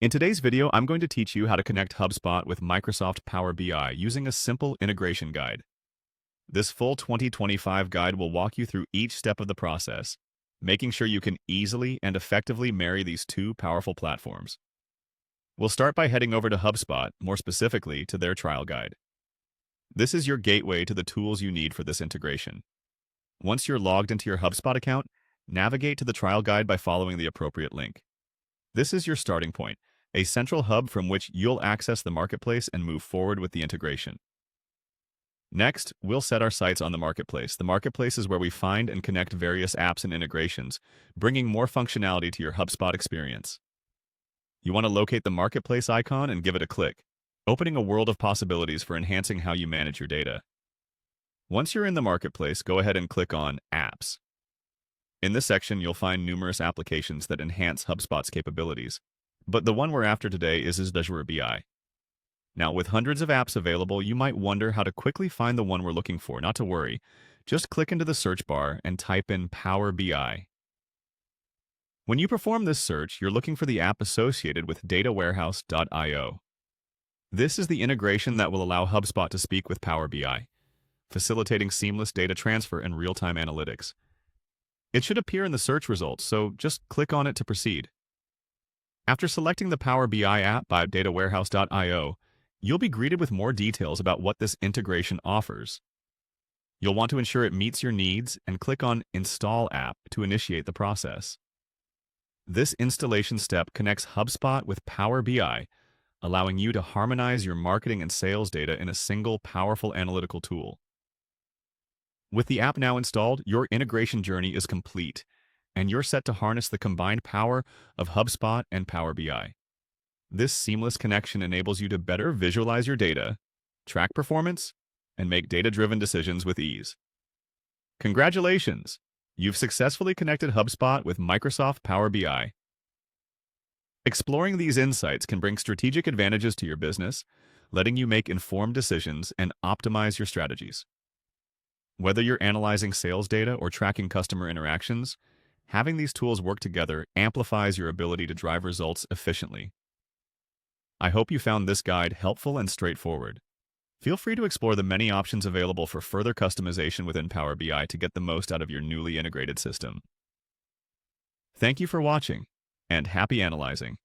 In today's video, I'm going to teach you how to connect HubSpot with Microsoft Power BI using a simple integration guide. This full 2025 guide will walk you through each step of the process, making sure you can easily and effectively marry these two powerful platforms. We'll start by heading over to HubSpot, more specifically to their trial guide. This is your gateway to the tools you need for this integration. Once you're logged into your HubSpot account, navigate to the trial guide by following the appropriate link. This is your starting point, a central hub from which you'll access the marketplace and move forward with the integration. Next, we'll set our sights on the marketplace. The marketplace is where we find and connect various apps and integrations, bringing more functionality to your HubSpot experience. You want to locate the marketplace icon and give it a click, opening a world of possibilities for enhancing how you manage your data. Once you're in the marketplace, go ahead and click on Apps. In this section, you'll find numerous applications that enhance HubSpot's capabilities, but the one we're after today is Azure BI. Now, with hundreds of apps available, you might wonder how to quickly find the one we're looking for. Not to worry, just click into the search bar and type in Power BI. When you perform this search, you're looking for the app associated with datawarehouse.io. This is the integration that will allow HubSpot to speak with Power BI, facilitating seamless data transfer and real-time analytics. It should appear in the search results, so just click on it to proceed. After selecting the Power BI app by datawarehouse.io, you'll be greeted with more details about what this integration offers. You'll want to ensure it meets your needs and click on Install App to initiate the process. This installation step connects HubSpot with Power BI, allowing you to harmonize your marketing and sales data in a single powerful analytical tool. With the app now installed, your integration journey is complete, and you're set to harness the combined power of HubSpot and Power BI. This seamless connection enables you to better visualize your data, track performance, and make data-driven decisions with ease. Congratulations! You've successfully connected HubSpot with Microsoft Power BI. Exploring these insights can bring strategic advantages to your business, letting you make informed decisions and optimize your strategies. Whether you're analyzing sales data or tracking customer interactions, having these tools work together amplifies your ability to drive results efficiently. I hope you found this guide helpful and straightforward. Feel free to explore the many options available for further customization within Power BI to get the most out of your newly integrated system. Thank you for watching, and happy analyzing.